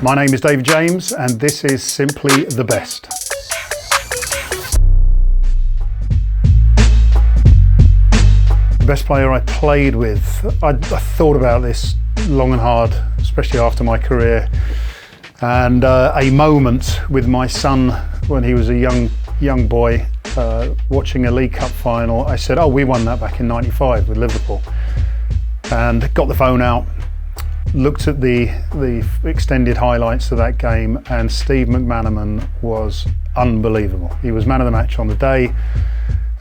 My name is David James, and this is Simply the Best. The best player I played with, I thought about this long and hard, especially after my career. And a moment with my son when he was a young boy, watching a League Cup final. I said, "Oh, we won that back in '95 with Liverpool," and got the phone out, looked at the extended highlights of that game, and Steve McManaman was unbelievable. He was man of the match on the day.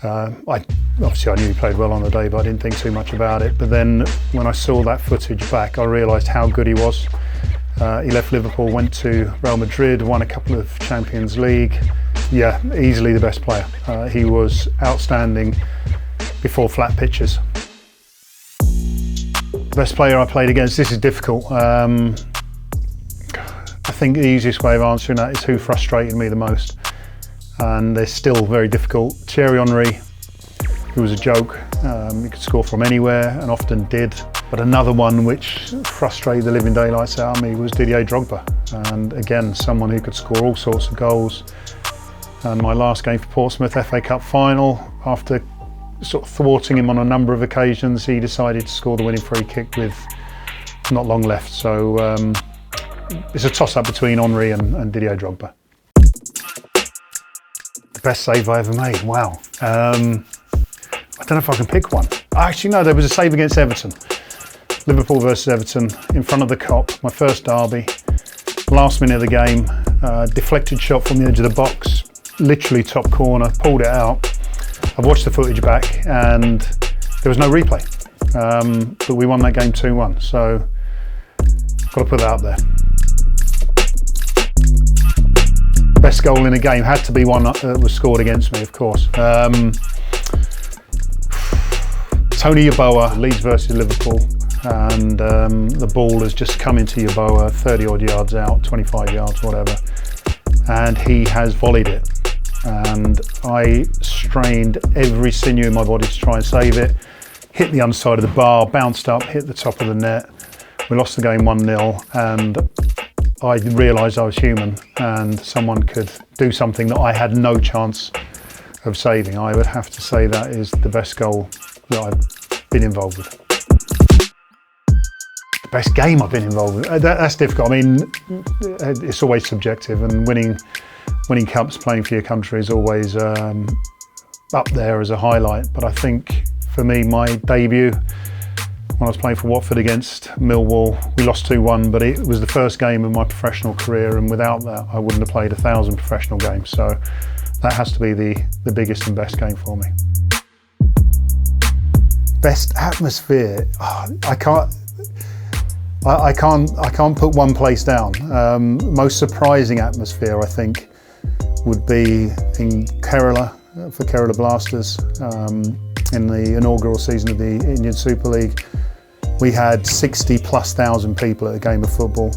Obviously I knew he played well on the day, but I didn't think too much about it. But then when I saw that footage back, I realised how good he was. He left Liverpool, went to Real Madrid, won a couple of Champions League. Yeah, easily the best player. He was outstanding before flat pitches. Best player I played against, this is difficult. I think the easiest way of answering that is who frustrated me the most. And they're still very difficult. Thierry Henry, who was a joke. He could score from anywhere and often did. But another one which frustrated the living daylights out of me was Didier Drogba. And again, someone who could score all sorts of goals. And my last game for Portsmouth, FA Cup final, after sort of thwarting him on a number of occasions, he decided to score the winning free kick with not long left. So it's a toss-up between Henry and Didier Drogba. The best save I ever made, wow. I don't know if I can pick one. Actually, no, there was a save against Everton. Liverpool versus Everton, in front of the Kop, my first derby. Last minute of the game, deflected shot from the edge of the box, literally top corner, pulled it out. I've watched the footage back and there was no replay, but we won that game 2-1, so got to put that up there. Best goal in a game had to be one that was scored against me, of course. Tony Yeboah, Leeds versus Liverpool, and the ball has just come into Yeboah 30 odd yards out, 25 yards, whatever, and he has volleyed it. And I strained every sinew in my body to try and save it. Hit the underside of the bar, bounced up, hit the top of the net. We lost the game 1-0, and I realised I was human and someone could do something that I had no chance of saving. I would have to say that is the best goal that I've been involved with. The best game I've been involved with, that's difficult. I mean, it's always subjective, and winning cups, playing for your country is always up there as a highlight. But I think for me, my debut when I was playing for Watford against Millwall, we lost 2-1, but it was the first game of my professional career, and without that I wouldn't have played 1,000 professional games. So that has to be the biggest and best game for me. Best atmosphere, I can't put one place down. Most surprising atmosphere, I think, would be in Kerala for Kerala Blasters in the inaugural season of the Indian Super League. We had 60,000+ people at a game of football,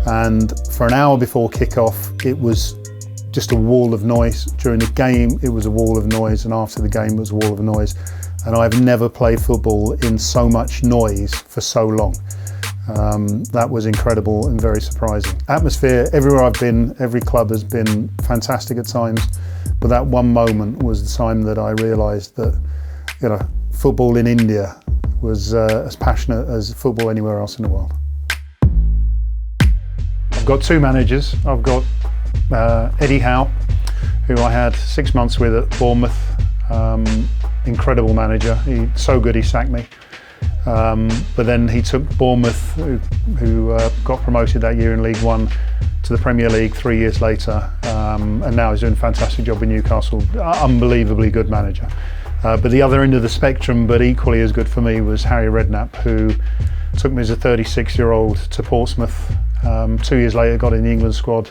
and for an hour before kick-off it was just a wall of noise. During the game it was a wall of noise, and after the game it was a wall of noise. And I've never played football in so much noise for so long. That was incredible and very surprising. Atmosphere, everywhere I've been, every club has been fantastic at times, but that one moment was the time that I realised that, you know, football in India was as passionate as football anywhere else in the world. I've got two managers. I've got Eddie Howe, who I had 6 months with at Bournemouth. Incredible manager. He's so good he sacked me. But then he took Bournemouth, who got promoted that year in League One, to the Premier League 3 years later, and now he's doing a fantastic job in Newcastle. Unbelievably good manager. But the other end of the spectrum, but equally as good for me, was Harry Redknapp, who took me as a 36-year-old to Portsmouth. 2 years later, got in the England squad,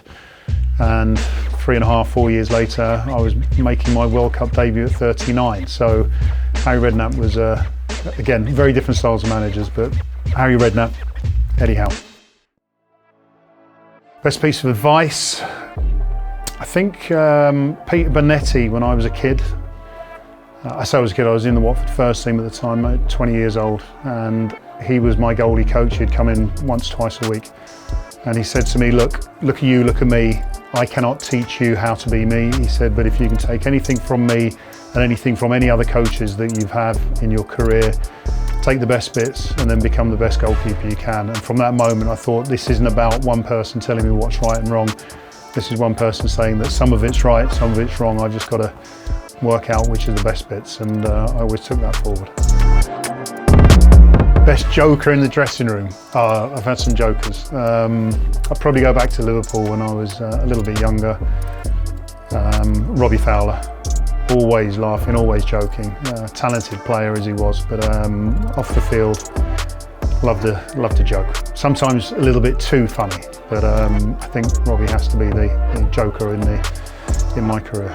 and 3.5–4 years later, I was making my World Cup debut at 39. So Harry Redknapp was, again, very different styles of managers, but Harry Redknapp, Eddie Howe. Best piece of advice, I think Peter Bonetti, when I was a kid. I say I was a kid, I was in the Watford first team at the time, 20 years old, and he was my goalie coach. He'd come in once, twice a week. And he said to me, look at you, look at me. I cannot teach you how to be me, he said, but if you can take anything from me and anything from any other coaches that you've had in your career, take the best bits and then become the best goalkeeper you can. And from that moment, I thought, this isn't about one person telling me what's right and wrong. This is one person saying that some of it's right, some of it's wrong. I just got to work out which are the best bits, and I always took that forward. Best joker in the dressing room? I've had some jokers. I'd probably go back to Liverpool when I was a little bit younger. Robbie Fowler, always laughing, always joking. Talented player as he was, but off the field, loved to joke. Sometimes a little bit too funny, but I think Robbie has to be the joker in my career.